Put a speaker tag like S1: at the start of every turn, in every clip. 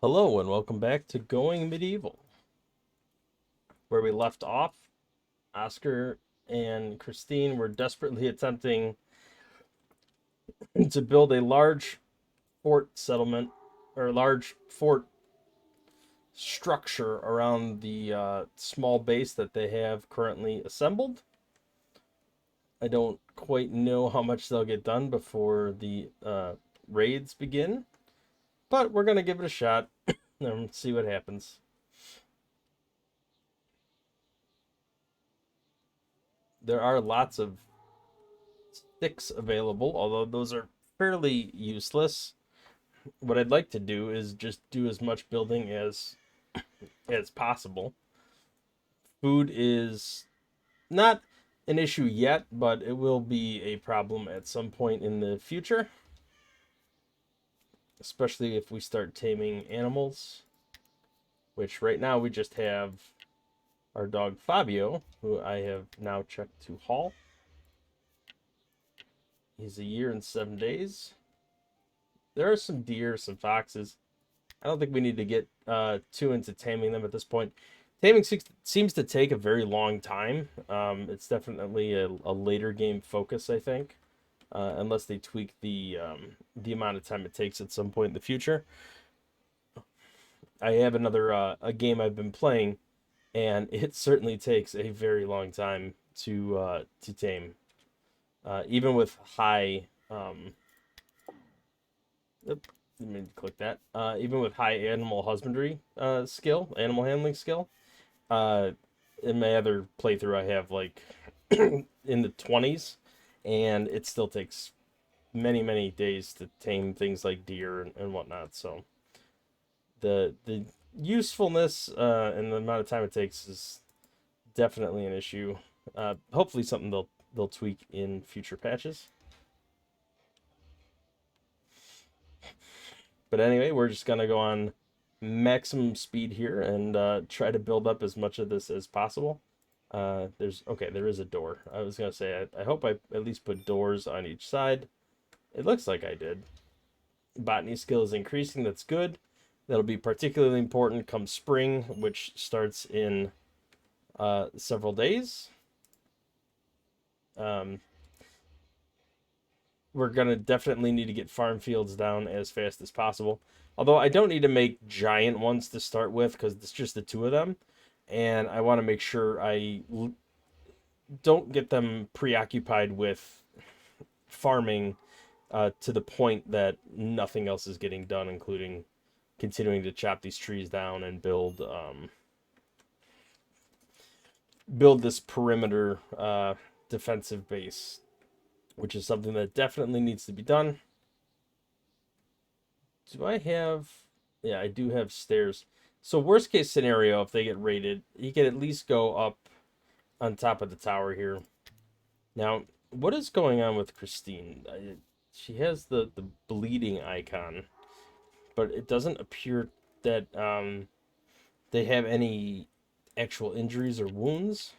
S1: Hello and welcome back to Going Medieval. Where we left off, Oscar and Christine were desperately attempting to build a large fort settlement or large fort structure around the small base that they have currently assembled. I don't quite know how much they'll get done before the raids begin, but we're going to give it a shot and see what happens. There are lots of sticks available, although those are fairly useless. What I'd like to do is just do as much building as possible. Food is not an issue yet, but it will be a problem at some point in the future, especially if we start taming animals, which right now we just have our dog Fabio, who I have now checked to haul. He's a year and 7 days. There are some deer, some foxes. I don't think we need to get too into taming them at this point. Taming seems to take a very long time. It's definitely a later game focus, I think, unless they tweak the amount of time it takes at some point in the future. I have another a game I've been playing, and it certainly takes a very long time to tame, even with high. Let me click that. Even with high animal husbandry skill, animal handling skill. Uh, in my other playthrough, I have like in the 20s, and it still takes many days to tame things like deer and whatnot. So the usefulness and the amount of time it takes is definitely an issue. Hopefully, something they'll tweak in future patches. But anyway, we're just gonna go on maximum speed here and try to build up as much of this as possible. There is a door. I was gonna say I hope I at least put doors on each side. It looks like I did. Botany skill is increasing. That's good. That'll be particularly important come spring, which starts in several days. We're gonna definitely need to get farm fields down as fast as possible. Although I don't need to make giant ones to start with because it's just the two of them, and I want to make sure I don't get them preoccupied with farming to the point that nothing else is getting done, including continuing to chop these trees down and build this perimeter defensive base, which is something that definitely needs to be done. Do I have... Yeah, I do have stairs. So worst case scenario, if they get raided, he can at least go up on top of the tower here. Now, what is going on with Christine? She has the bleeding icon, but it doesn't appear that they have any actual injuries or wounds.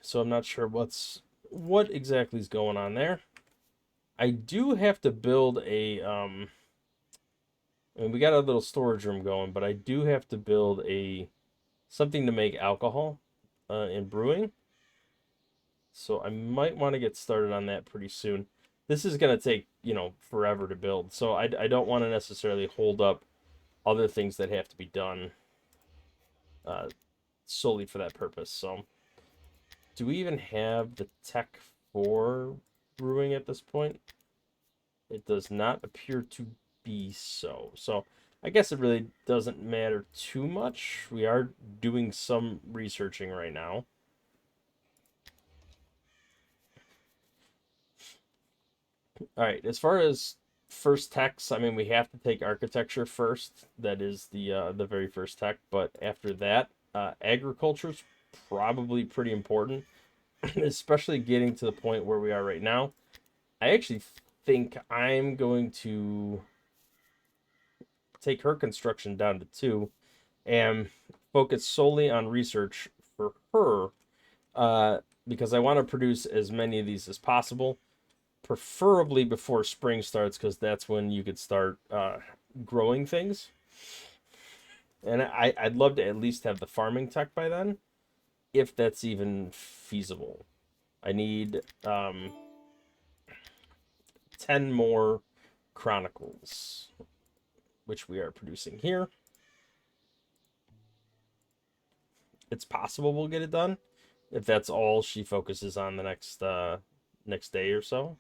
S1: So I'm not sure what exactly is going on there. I do have to build a I mean, we got a little storage room going, but I do have to build something to make alcohol in brewing. So I might want to get started on that pretty soon. This is going to take, forever to build. So I don't want to necessarily hold up other things that have to be done solely for that purpose. So do we even have the tech for brewing at this point? It does not appear to be so. So I guess it really doesn't matter too much. We are doing some researching right now. All right, as far as first techs, I mean, we have to take architecture first. That is the very first tech. But after that, agriculture is probably pretty important, especially getting to the point where we are right now. I actually think I'm going to take her construction down to 2 and focus solely on research for her because I want to produce as many of these as possible, preferably before spring starts, because that's when you could start growing things. And I'd love to at least have the farming tech by then, if that's even feasible. I need 10 more chronicles, which we are producing here. It's possible we'll get it done if that's all she focuses on the next day or so.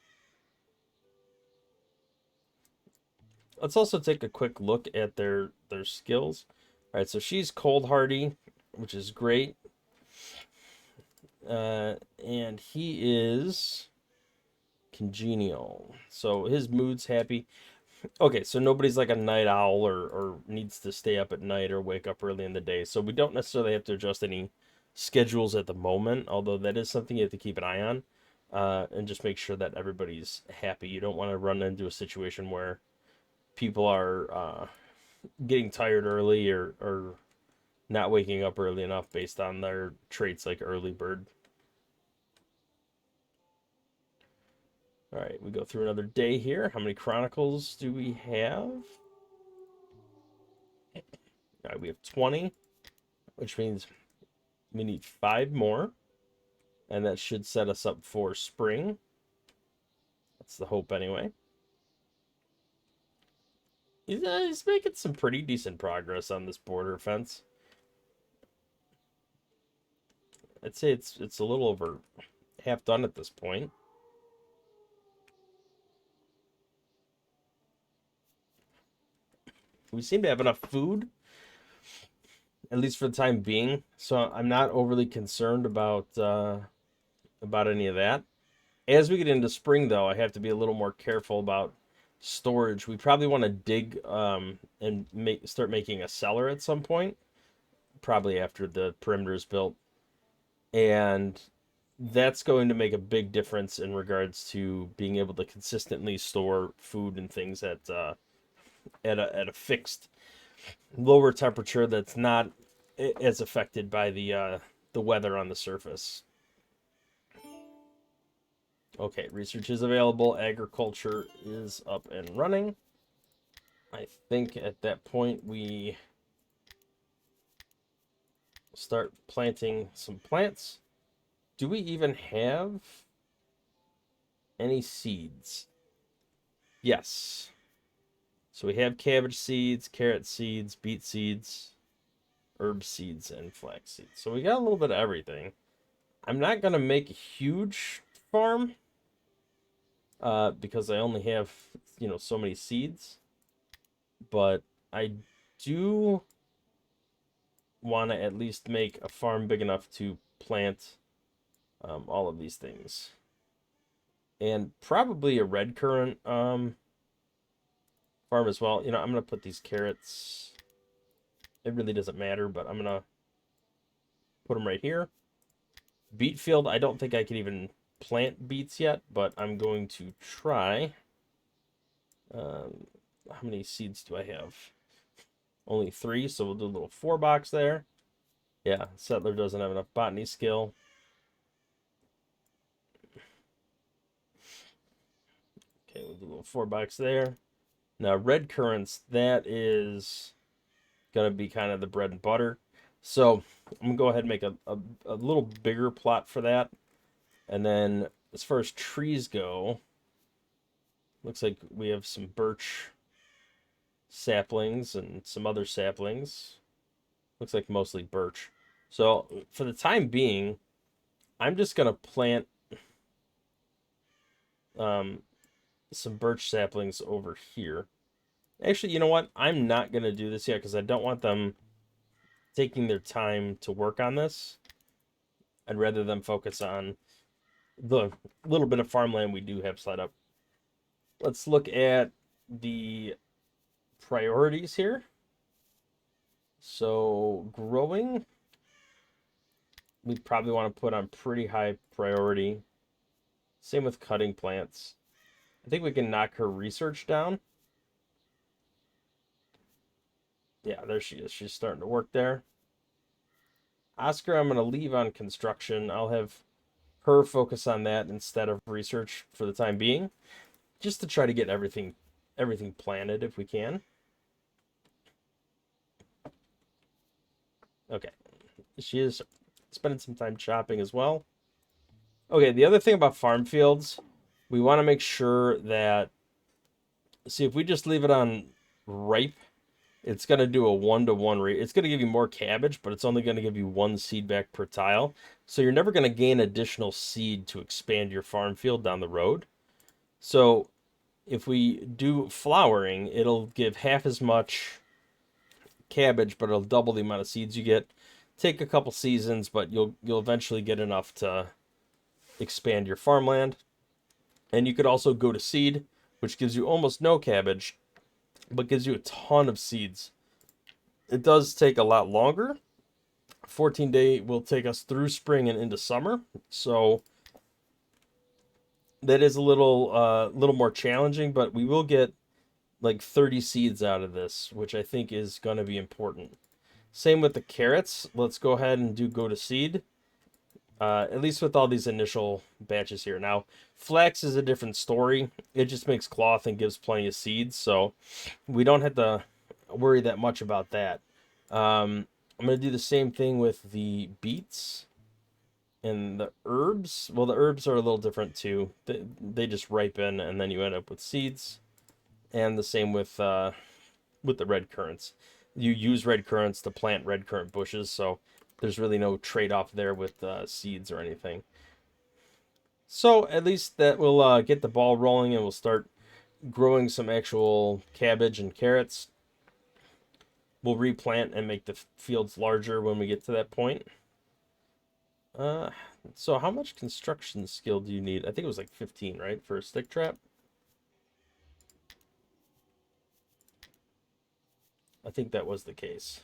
S1: Let's also take a quick look at their skills. All right, so she's cold hardy, which is great. And he is congenial. So his mood's happy. Okay, so nobody's like a night owl or needs to stay up at night or wake up early in the day. So we don't necessarily have to adjust any schedules at the moment, although that is something you have to keep an eye on, and just make sure that everybody's happy. You don't want to run into a situation where people are getting tired early or not waking up early enough based on their traits like early bird. All right, we go through another day here. How many chronicles do we have? All right, we have 20, which means we need 5 more. And that should set us up for spring. That's the hope anyway. He's making some pretty decent progress on this border fence. I'd say it's a little over half done at this point. We seem to have enough food, at least for the time being. So I'm not overly concerned about any of that. As we get into spring, though, I have to be a little more careful about storage. We probably want to dig and start making a cellar at some point, probably after the perimeter is built. And that's going to make a big difference in regards to being able to consistently store food and things at a fixed lower temperature that's not as affected by the weather on the surface. Okay, research is available. Agriculture is up and running. I think at that point we start planting some plants. Do we even have any seeds? Yes. So we have cabbage seeds, carrot seeds, beet seeds, herb seeds, and flax seeds. So we got a little bit of everything. I'm not going to make a huge farm because I only have, so many seeds. But I do want to at least make a farm big enough to plant all of these things. And probably a red currant farm as well. I'm going to put these carrots. It really doesn't matter, but I'm going to put them right here. Beet field, I don't think I can even plant beets yet, but I'm going to try. How many seeds do I have? Only 3, so we'll do a little 4 box there. Yeah, settler doesn't have enough botany skill. Okay, we'll do a little 4 box there. Now, red currants, that is going to be kind of the bread and butter. So I'm going to go ahead and make a little bigger plot for that. And then as far as trees go, looks like we have some birch saplings and some other saplings. Looks like mostly birch. So for the time being, I'm just going to plant some birch saplings over here. Actually, you know what? I'm not going to do this yet because I don't want them taking their time to work on this. I'd rather them focus on the little bit of farmland we do have set up. Let's look at the priorities here. So growing, we probably want to put on pretty high priority. Same with cutting plants. I think we can knock her research down. Yeah, there she is. She's starting to work there. Oscar, I'm going to leave on construction. I'll have her focus on that instead of research for the time being, just to try to get everything planted if we can. Okay. She is spending some time chopping as well. Okay, the other thing about farm fields, we want to make sure that, see, if we just leave it on ripe, it's going to do a 1-to-1 rate. It's going to give you more cabbage, but it's only going to give you one seed back per tile. So you're never going to gain additional seed to expand your farm field down the road. So if we do flowering, it'll give half as much cabbage, but it'll double the amount of seeds you get. Take a couple seasons, but you'll eventually get enough to expand your farmland. And you could also go to seed, which gives you almost no cabbage, but gives you a ton of seeds. It does take a lot longer. 14-day will take us through spring and into summer, so that is a little more challenging, but we will get like 30 seeds out of this, which I think is going to be important. Same with the carrots. Let's go ahead and go to seed. At least with all these initial batches here. Now, flax is a different story. It just makes cloth and gives plenty of seeds, so we don't have to worry that much about that. I'm going to do the same thing with the beets and the herbs. Well, the herbs are a little different too. They just ripen and then you end up with seeds. And the same with the red currants. You use red currants to plant red currant bushes, so there's really no trade-off there with seeds or anything. So at least that will get the ball rolling and we'll start growing some actual cabbage and carrots. We'll replant and make the fields larger when we get to that point. Uh, so how much construction skill do you need? I think it was like 15, right, for a stick trap? I think that was the case.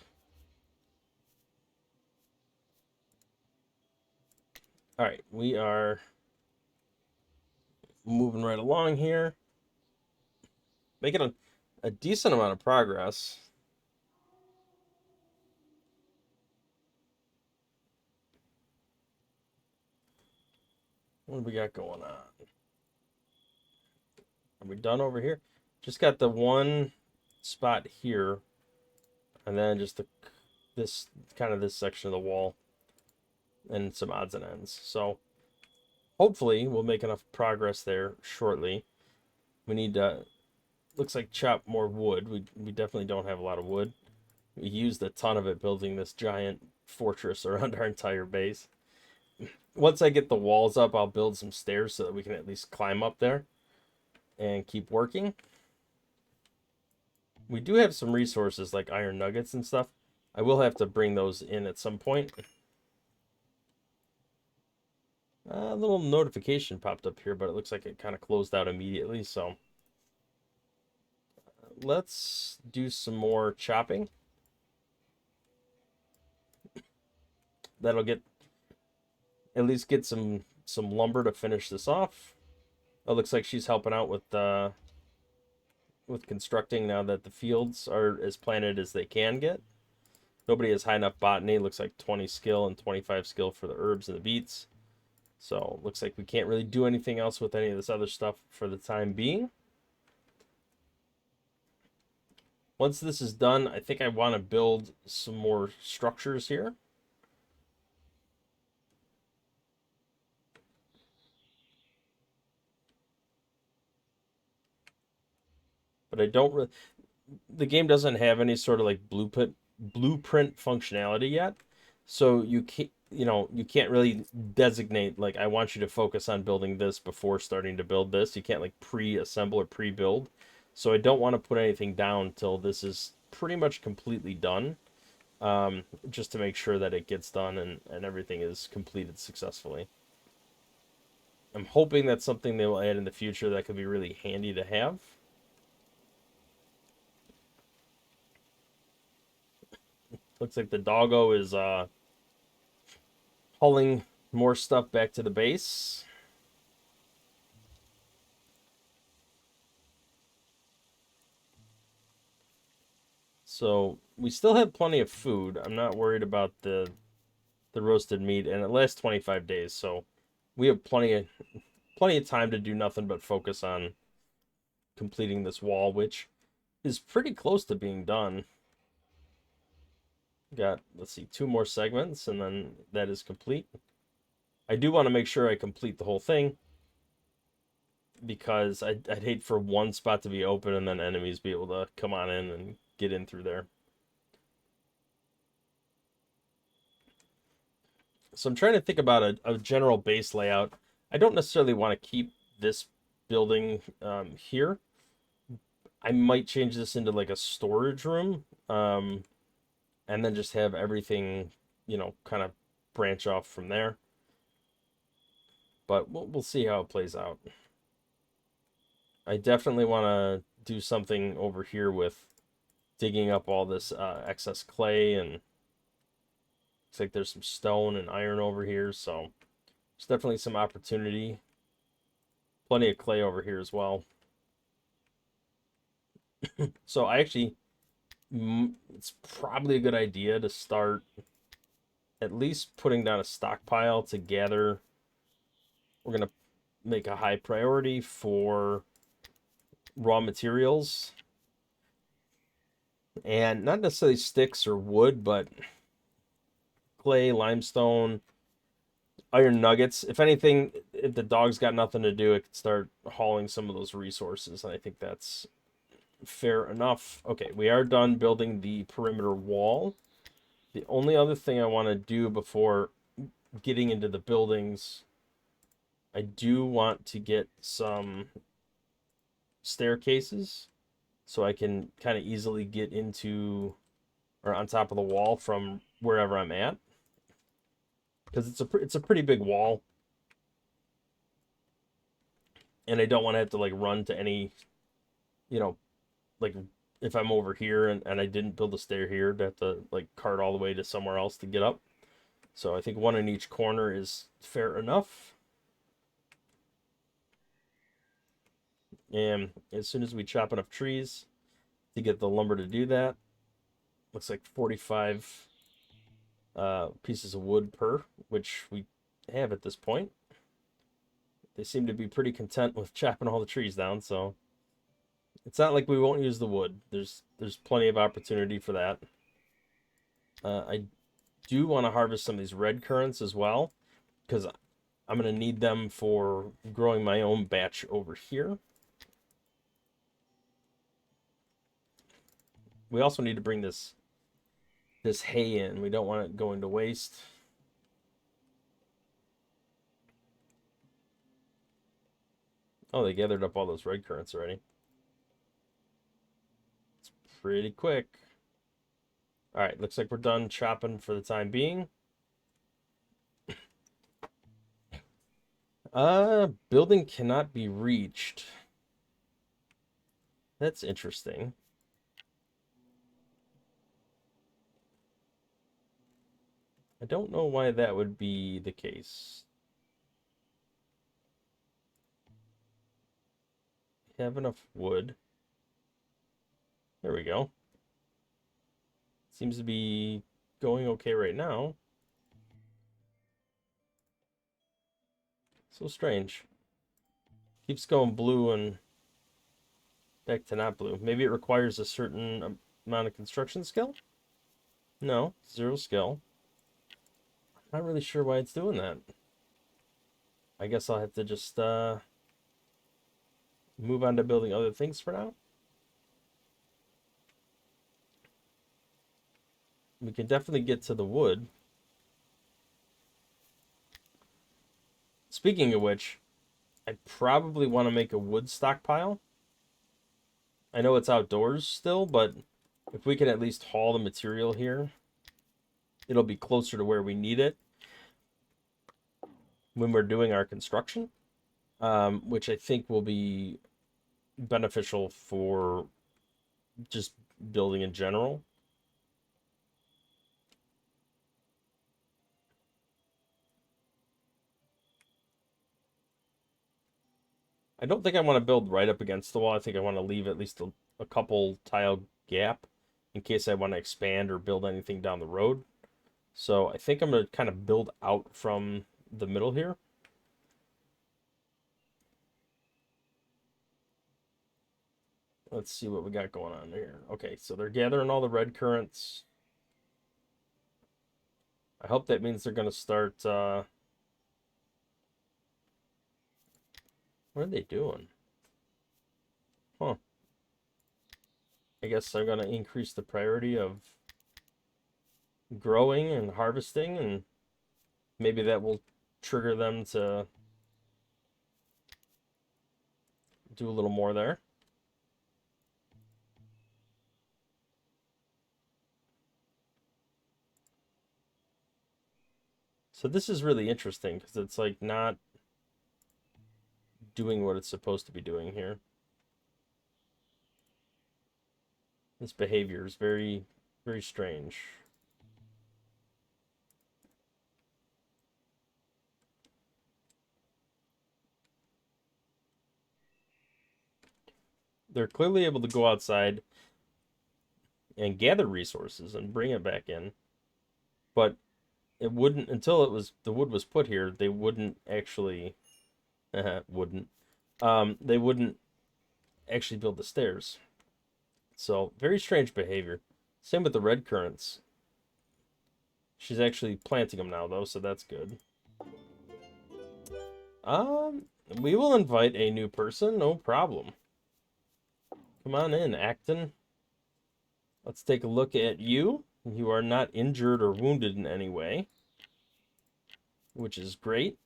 S1: All right, we are moving right along here. Making a decent amount of progress. What do we got going on? Are we done over here? Just got the one spot here, and then just this section of the wall, and some odds and ends. So hopefully we'll make enough progress there shortly. We need to, looks like, chop more wood. We definitely don't have a lot of wood. We used a ton of it building this giant fortress around our entire base. Once I get the walls up, I'll build some stairs so that we can at least climb up there and keep working. We do have some resources like iron nuggets and stuff. I will have to bring those in at some point. A little notification popped up here, but it looks like it kind of closed out immediately, so let's do some more chopping. That'll get, at least get some lumber to finish this off. It looks like she's helping out with constructing now that the fields are as planted as they can get. Nobody has high enough botany. Looks like 20 skill and 25 skill for the herbs and the beets. So looks like we can't really do anything else with any of this other stuff for the time being. Once this is done, I think I want to build some more structures here. But I don't really, the game doesn't have any sort of like blueprint functionality yet. So you can't, you can't really designate like, I want you to focus on building this before starting to build this. You can't like pre-assemble or pre-build. So I don't want to put anything down till this is pretty much completely done. Just to make sure that it gets done and everything is completed successfully. I'm hoping that's something they will add in the future that could be really handy to have. Looks like the doggo is hauling more stuff back to the base. So we still have plenty of food. I'm not worried about the roasted meat, and it lasts 25 days, so we have plenty of time to do nothing but focus on completing this wall, which is pretty close to being done. Got, let's see, 2 more segments, and then that is complete. I do want to make sure I complete the whole thing, because I'd hate for one spot to be open and then enemies be able to come on in and get in through there. So I'm trying to think about a general base layout. I don't necessarily want to keep this building here. I might change this into like a storage room, and then just have everything, kind of branch off from there. But we'll see how it plays out. I definitely want to do something over here with digging up all this excess clay, and looks like there's some stone and iron over here, so there's definitely some opportunity. Plenty of clay over here as well. So I actually, it's probably a good idea to start at least putting down a stockpile to gather. We're going to make a high priority for raw materials, and not necessarily sticks or wood, but clay, limestone, iron nuggets. If anything, if the dog's got nothing to do, it could start hauling some of those resources, and I think that's fair enough. Okay, we are done building the perimeter wall. The only other thing I want to do before getting into the buildings, I do want to get some staircases so I can kind of easily get into or on top of the wall from wherever I'm at, because it's a pretty big wall, and I don't want to have to like run to any, you know, like if I'm over here and I didn't build a stair here, to have to like cart all the way to somewhere else to get up. So I think one in each corner is fair enough. And as soon as we chop enough trees to get the lumber to do that, looks like 45 pieces of wood per, which we have at this point. They seem to be pretty content with chopping all the trees down, so it's not like we won't use the wood. There's plenty of opportunity for that. I do want to harvest some of these red currants as well, because I'm going to need them for growing my own batch over here. We also need to bring this hay in. We don't want it going to waste. Oh, they gathered up all those red currants already. It's pretty quick. All right, looks like we're done chopping for the time being. Building cannot be reached. That's interesting. I don't know why that would be the case. Have enough wood. There we go. Seems to be going okay right now. So strange. Keeps going blue and back to not blue. Maybe it requires a certain amount of construction skill? No, 0 skill. Not really sure why it's doing that. I guess I'll have to just move on to building other things for now. We can definitely get to the wood. Speaking of which, I probably want to make a wood stockpile. I know it's outdoors still, but if we can at least haul the material here, it'll be closer to where we need it when we're doing our construction, which I think will be beneficial for just building in general. I don't think I want to build right up against the wall. I think I want to leave at least a couple tile gap in case I want to expand or build anything down the road. So I think I'm going to kind of build out from the middle here. Let's see what we got going on here. Okay, so they're gathering all the red currants. I hope that means they're going to start, what are they doing? Huh. I guess they're going to increase the priority of growing and harvesting, and maybe that will trigger them to do a little more there. So this is really interesting because it's like not doing what it's supposed to be doing here. This behavior is very, very strange. They're clearly able to go outside and gather resources and bring it back in, but it wouldn't until it was the wood was put here. They wouldn't actually wouldn't they wouldn't actually build the stairs. So very strange behavior. Same with the red currants. She's actually planting them now though, so that's good. We will invite a new person, no problem. Come on in, Acton. Let's take a look at you. You are not injured or wounded in any way, which is great.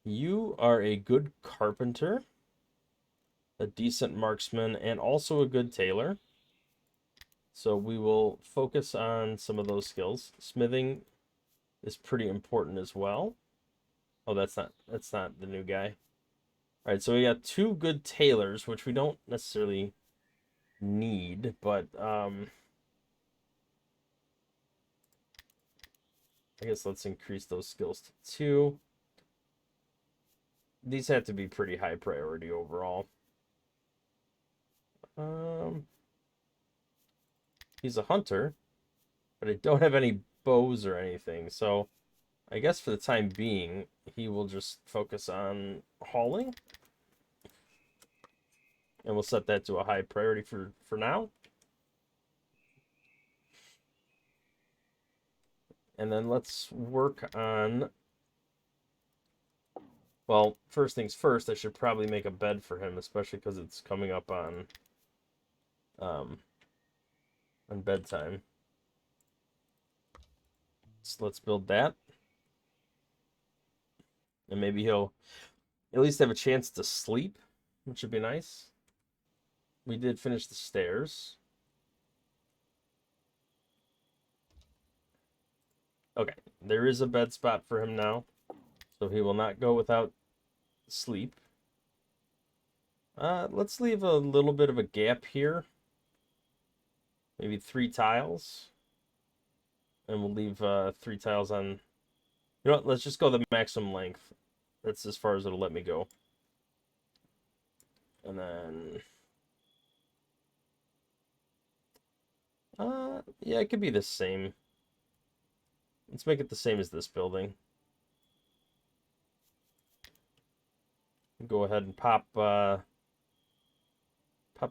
S1: You are a good carpenter, a decent marksman, and also a good tailor. So we will focus on some of those skills. Smithing is pretty important as well. Oh, that's not the new guy. All right, so we got two good tailors, which we don't necessarily need, but I guess let's increase those skills to 2. These have to be pretty high priority overall. He's a hunter, but I don't have any bows or anything, so I guess for the time being, he will just focus on hauling. And we'll set that to a high priority for now. And then let's work on... Well, first things first, I should probably make a bed for him, especially because it's coming up on bedtime. So let's build that. And maybe he'll at least have a chance to sleep, which would be nice. We did finish the stairs. Okay, there is a bed spot for him now, so he will not go without sleep. Let's leave a little bit of a gap here. Maybe 3 tiles. And we'll leave 3 tiles on... You know what? Let's just go the maximum length. That's as far as it'll let me go. And then... yeah, it could be the same. Let's make it the same as this building. Go ahead and pop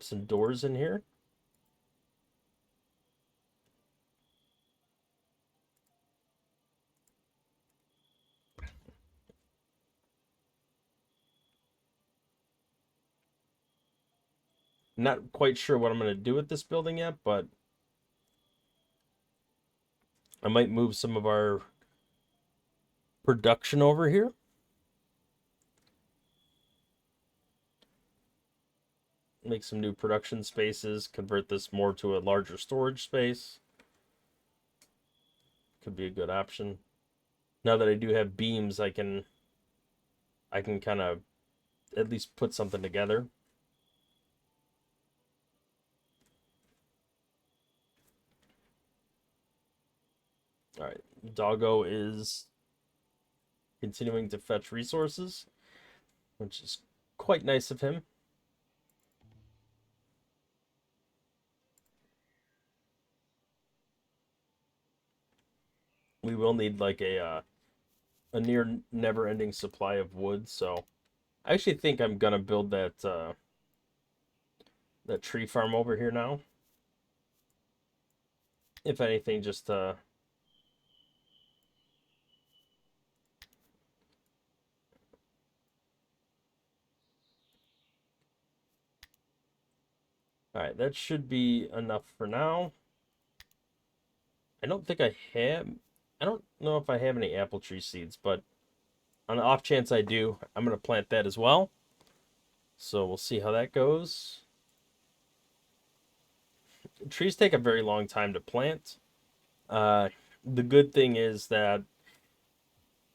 S1: some doors in here. Not quite sure what I'm going to do with this building yet, but I might move some of our production over here. Make some new production spaces, convert this more to a larger storage space. Could be a good option. Now that I do have beams, I can kind of at least put something together. All right, Doggo is continuing to fetch resources, which is quite nice of him. We will need like a near never-ending supply of wood, so I actually think I'm gonna build that that tree farm over here now. If anything, just Alright, that should be enough for now. I don't think I have... I don't know if I have any apple tree seeds, but on the off chance I do, I'm going to plant that as well. So we'll see how that goes. Trees take a very long time to plant. The good thing is that,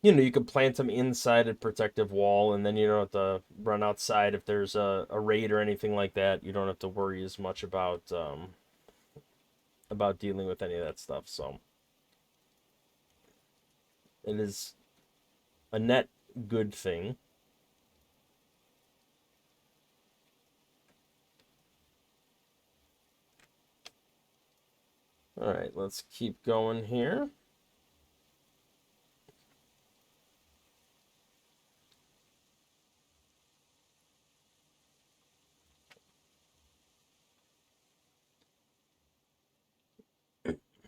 S1: you know, you can plant them inside a protective wall, and then you don't have to run outside if there's a raid or anything like that. You don't have to worry as much about dealing with any of that stuff. So it is a net good thing. All right, let's keep going here.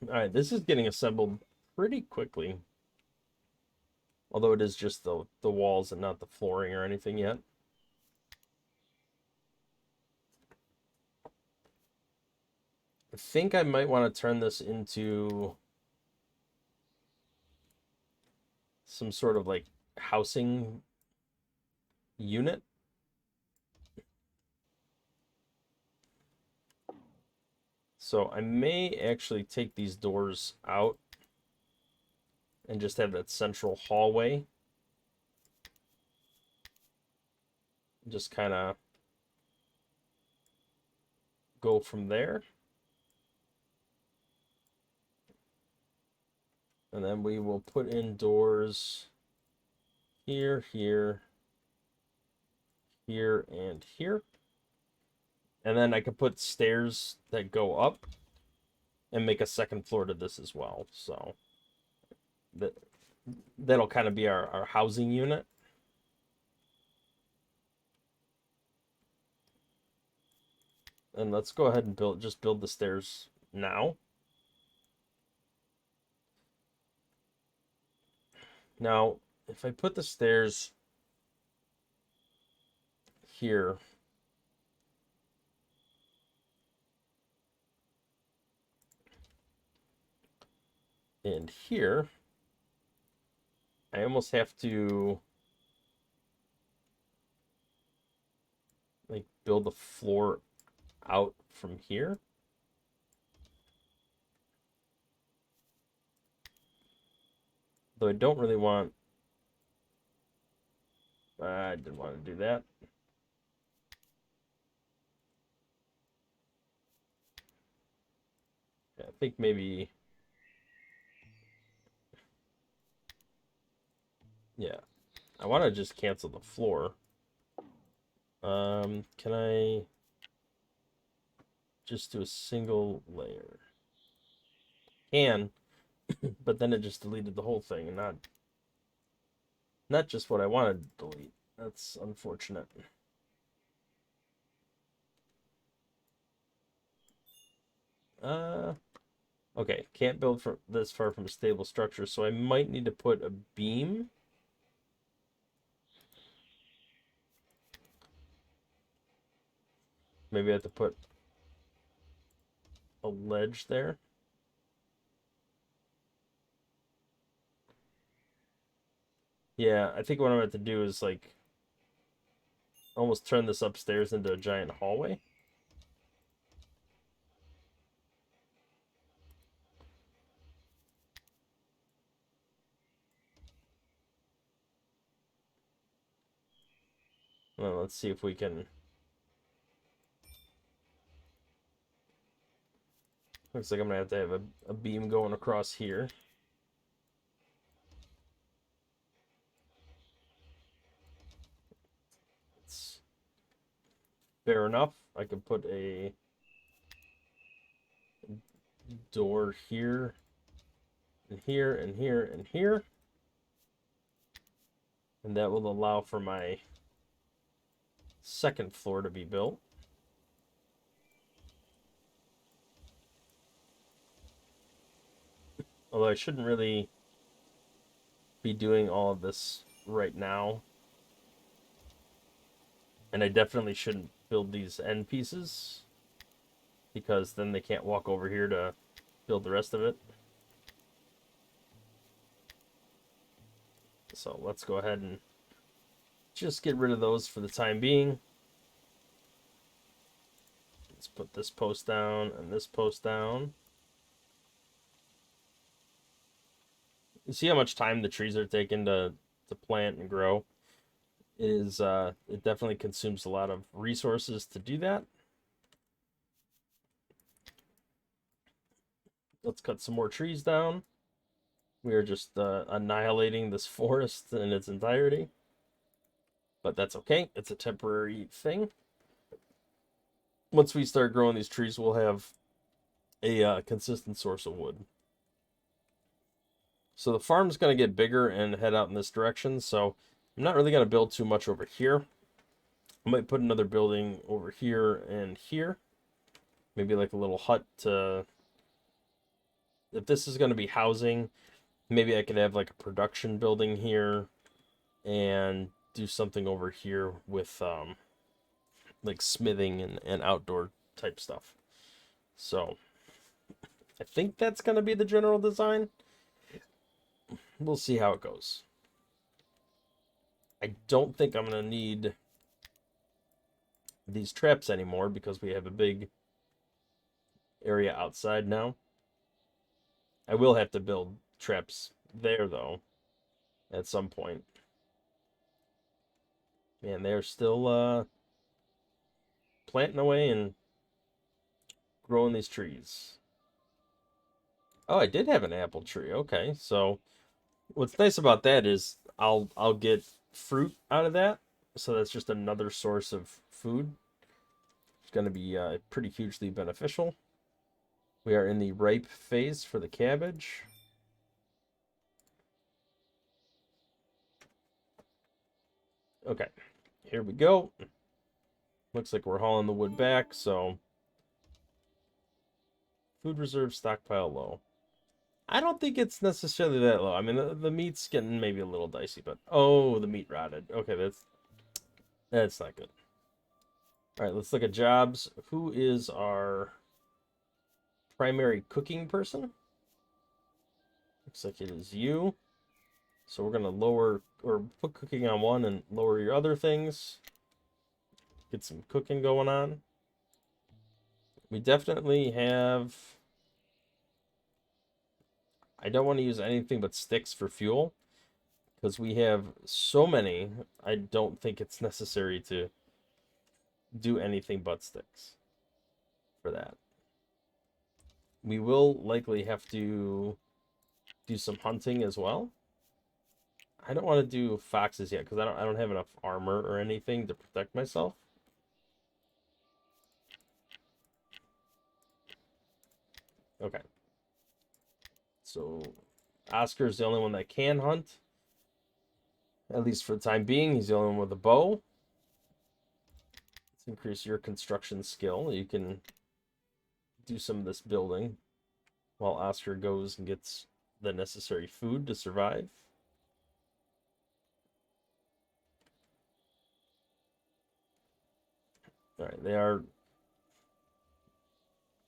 S1: All right, this is getting assembled pretty quickly. Although it is just the walls and not the flooring or anything yet. I think I might want to turn this into some sort of like housing unit. So I may actually take these doors out and just have that central hallway. Just kind of go from there. And then we will put in doors here, here, here, and here. And then I could put stairs that go up and make a second floor to this as well. So that'll kind of be our housing unit. And let's go ahead and build the stairs now. Now, if I put the stairs here, and here, I almost have to like build the floor out from here. Though I don't really want... I didn't want to do that. Yeah, I think maybe... Yeah. I want to just cancel the floor. Can I just do a single layer? Can, but then it just deleted the whole thing and not just what I wanted to delete. That's unfortunate. Okay, can't build from this far from a stable structure, so I might need to put a beam. Maybe I have to put a ledge there. Yeah, I think what I'm going to have to do is like almost turn this upstairs into a giant hallway. Well, let's see if we can... Looks like I'm going to have a beam going across here. It's fair enough. I could put a door here, and here, and here, and here. And that will allow for my second floor to be built. Although I shouldn't really be doing all of this right now. And I definitely shouldn't build these end pieces. because then they can't walk over here to build the rest of it. So let's go ahead and just get rid of those for the time being. Let's put this post down and this post down. You see how much time the trees are taking to plant and grow? It definitely consumes a lot of resources to do that. Let's cut some more trees down. We are just annihilating this forest in its entirety. But that's okay. It's a temporary thing. Once we start growing these trees, we'll have a consistent source of wood. So the farm's going to get bigger and head out in this direction. So I'm not really going to build too much over here. I might put another building over here and here. Maybe like a little hut to... If this is going to be housing, maybe I could have like a production building here and do something over here with like smithing and outdoor type stuff. So I think that's going to be the general design. We'll see how it goes. I don't think I'm going to need these traps anymore because we have a big area outside now. I will have to build traps there, though, at some point. Man, they're still planting away and growing these trees. Oh, I did have an apple tree. Okay, so what's nice about that is I'll get fruit out of that. So that's just another source of food. It's going to be pretty hugely beneficial. We are in the ripe phase for the cabbage. Okay, here we go. Looks like we're hauling the wood back, so food reserve stockpile low. I don't think it's necessarily that low. I mean, the meat's getting maybe a little dicey, but oh, the meat rotted. Okay, that's not good. All right, let's look at jobs. Who is our primary cooking person? Looks like it is you. So we're gonna lower or put cooking on one and lower your other things. Get some cooking going on. We definitely have... I don't want to use anything but sticks for fuel because we have so many. I don't think it's necessary to do anything but sticks for that. We will likely have to do some hunting as well. I don't want to do foxes yet because I don't have enough armor or anything to protect myself. Okay. So Oscar's the only one that can hunt. At least for the time being, he's the only one with a bow. Let's increase your construction skill. You can do some of this building while Oscar goes and gets the necessary food to survive. All right, they are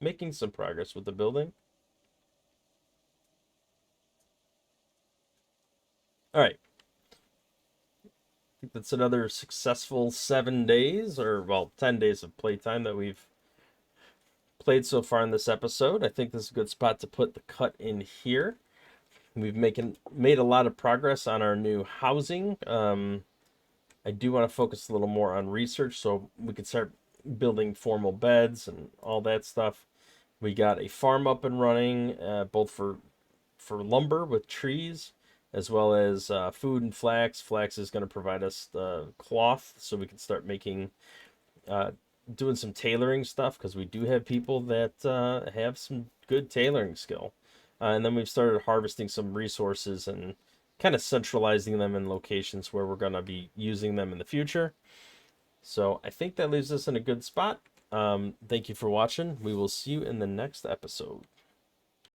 S1: making some progress with the building. All right. I think that's another successful 7 days, or well, 10 days of playtime that we've played so far in this episode. I think this is a good spot to put the cut in here. We've made a lot of progress on our new housing. I do want to focus a little more on research so we can start building formal beds and all that stuff. We got a farm up and running, both for lumber with trees, as well as food and flax. Flax is going to provide us cloth, so we can start making, doing some tailoring stuff, because we do have people that have some good tailoring skill. And then we've started harvesting some resources and kind of centralizing them in locations where we're going to be using them in the future. So I think that leaves us in a good spot. Thank you for watching. We will see you in the next episode.